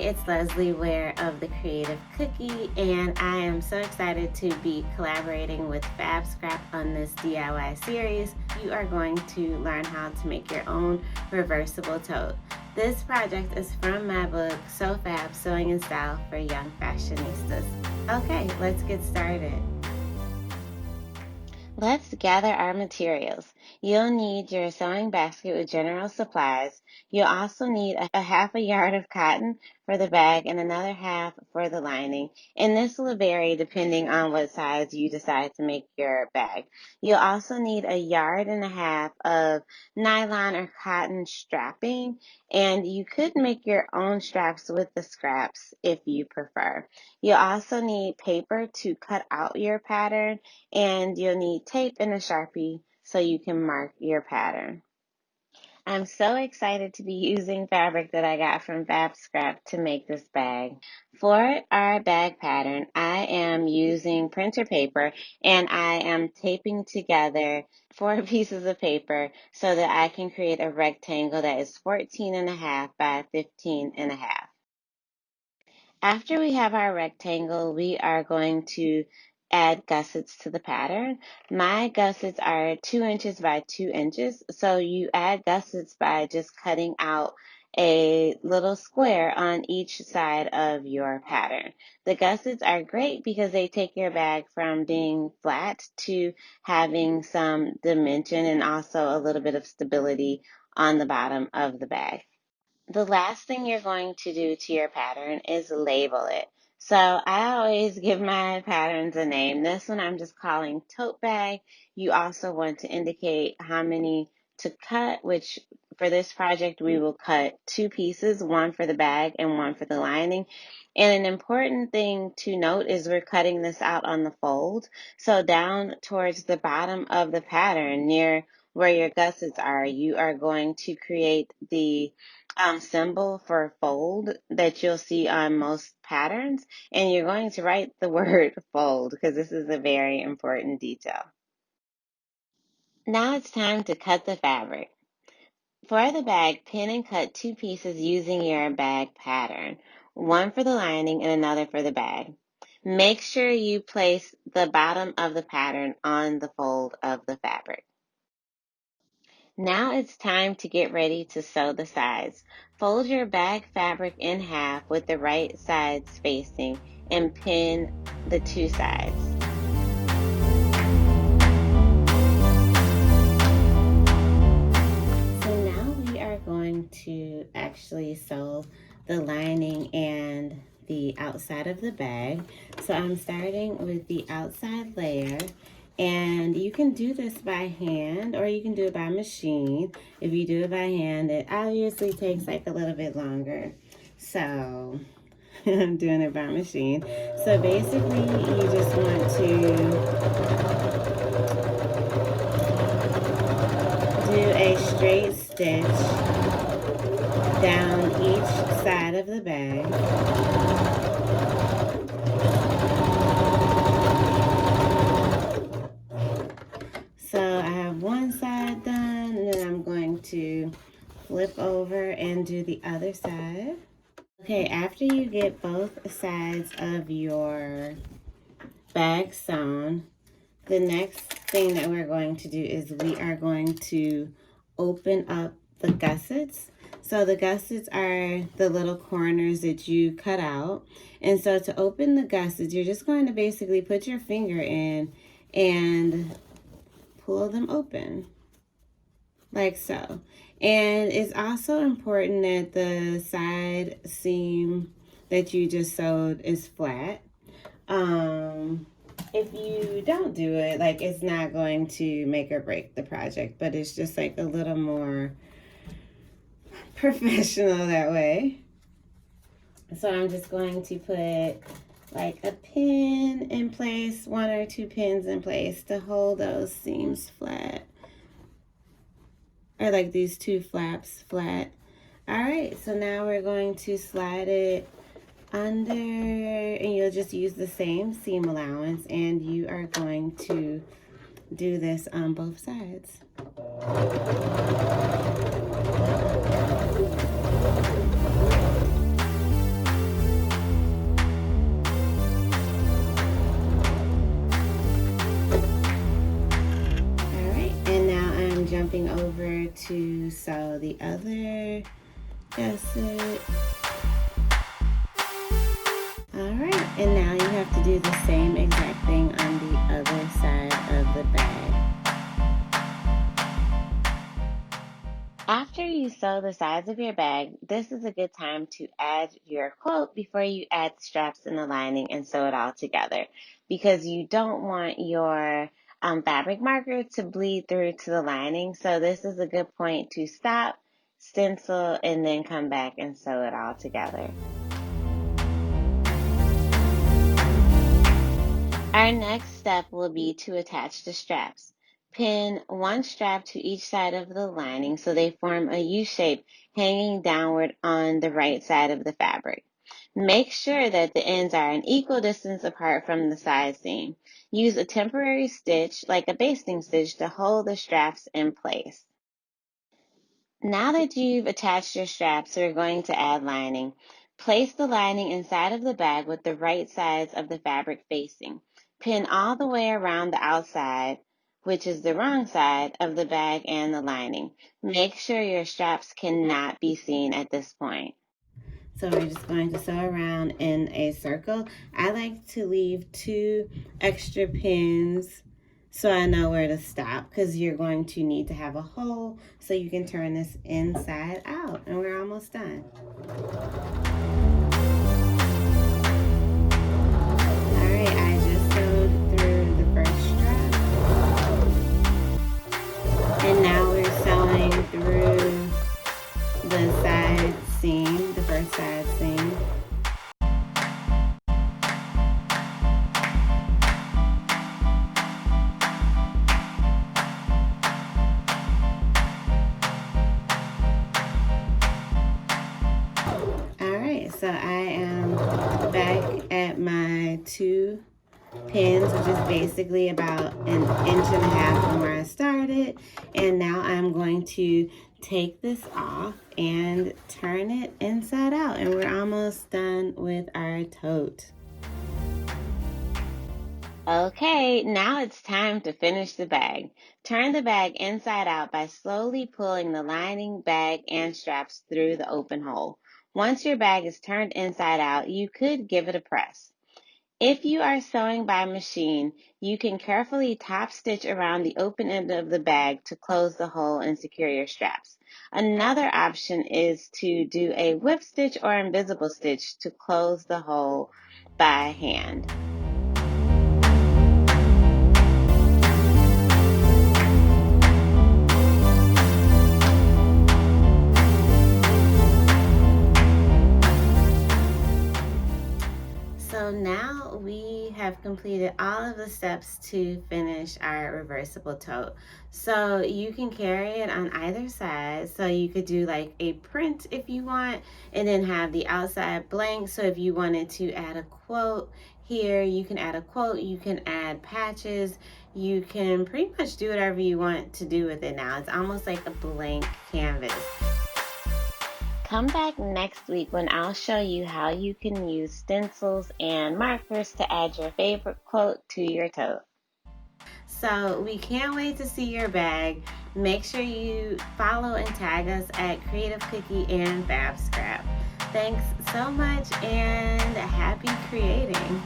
it's Leslie Ware of The Creative Cookie, and I am so excited to be collaborating with FabScrap on this DIY series. You are going to learn how to make your own reversible tote. This project is from my book, So Fab, Sewing in Style for Young Fashionistas. Okay, let's get started. Let's gather our materials. You'll need your sewing basket with general supplies. You'll also need a half a yard of cotton for the bag and another half for the lining. And this will vary depending on what size you decide to make your bag. You'll also need a yard and a half of nylon or cotton strapping, and you could make your own straps with the scraps if you prefer. You'll also need paper to cut out your pattern, and you'll need tape and a Sharpie so you can mark your pattern. I'm so excited to be using fabric that I got from FabScrap to make this bag. For our bag pattern, I am using printer paper, and I am taping together 4 pieces of paper so that I can create a rectangle that is 14.5 by 15.5. After we have our rectangle, we are going to add gussets to the pattern. My gussets are 2 inches by 2 inches, so you add gussets by just cutting out a little square on each side of your pattern. The gussets are great because they take your bag from being flat to having some dimension and also a little bit of stability on the bottom of the bag. The last thing you're going to do to your pattern is label it. So I always give my patterns a name. This one I'm just calling tote bag. You also want to indicate how many to cut, which for this project we will cut 2 pieces, one for the bag and one for the lining. And an important thing to note is we're cutting this out on the fold. So down towards the bottom of the pattern near where your gussets are, you are going to create the symbol for fold that you'll see on most patterns, and you're going to write the word fold because this is a very important detail. Now it's time to cut the fabric. For the bag, pin and cut 2 pieces using your bag pattern, one for the lining and another for the bag. Make sure you place the bottom of the pattern on the fold of the fabric. Now it's time to get ready to sew the sides. Fold your bag fabric in half with the right sides facing and pin the 2 sides. So now we are going to actually sew the lining and the outside of the bag. So I'm starting with the outside layer. And you can do this by hand or you can do it by machine. If you do it by hand, it obviously takes like a little bit longer. So I'm doing it by machine. So basically you just want to do a straight stitch down each side of the bag. So I have one side done, and then I'm going to flip over and do the other side. Okay, after you get both sides of your bag sewn, the next thing that we're going to do is we are going to open up the gussets. So the gussets are the little corners that you cut out. And so to open the gussets, you're just going to basically put your finger in and pull them open like so. And it's also important that the side seam that you just sewed is flat. If you don't do it, like, it's not going to make or break the project, but it's just like a little more professional that way. So I'm just going to put like a pin in place, 1 or 2 pins in place to hold those seams flat. Or like these 2 flaps flat. All right, so now we're going to slide it under, and you'll just use the same seam allowance, and you are going to do this on both sides. over to sew the other gusset. Alright, and now you have to do the same exact thing on the other side of the bag. After you sew the sides of your bag, this is a good time to add your quote before you add the straps and the lining and sew it all together, because you don't want your fabric marker to bleed through to the lining. So this is a good point to stop, stencil, and then come back and sew it all together. Our next step will be to attach the straps. Pin one strap to each side of the lining so they form a U shape hanging downward on the right side of the fabric. Make sure that the ends are an equal distance apart from the side seam. Use a temporary stitch, like a basting stitch, to hold the straps in place. Now that you've attached your straps, we're going to add lining. Place the lining inside of the bag with the right sides of the fabric facing. Pin all the way around the outside, which is the wrong side of the bag and the lining. Make sure your straps cannot be seen at this point. So we're just going to sew around in a circle. I like to leave 2 extra pins so I know where to stop, because you're going to need to have a hole so you can turn this inside out. And we're almost done. Alright, I just sewed through the first strap. And now we're sewing through the side seam, the first side seam. So I am back at my 2 pins, which is basically about 1.5 inches from where I started. And now I'm going to take this off and turn it inside out. And we're almost done with our tote. Okay, now it's time to finish the bag. Turn the bag inside out by slowly pulling the lining, bag, and straps through the open hole. Once your bag is turned inside out, you could give it a press. If you are sewing by machine, you can carefully top stitch around the open end of the bag to close the hole and secure your straps. Another option is to do a whip stitch or invisible stitch to close the hole by hand. So now we have completed all of the steps to finish our reversible tote. So you can carry it on either side. So you could do like a print if you want, and then have the outside blank. So if you wanted to add a quote here, you can add a quote, you can add patches, you can pretty much do whatever you want to do with it now. It's almost like a blank canvas. Come back next week when I'll show you how you can use stencils and markers to add your favorite quote to your tote. So we can't wait to see your bag. Make sure you follow and tag us at Creative Cookie and FabScrap. Thanks so much and happy creating.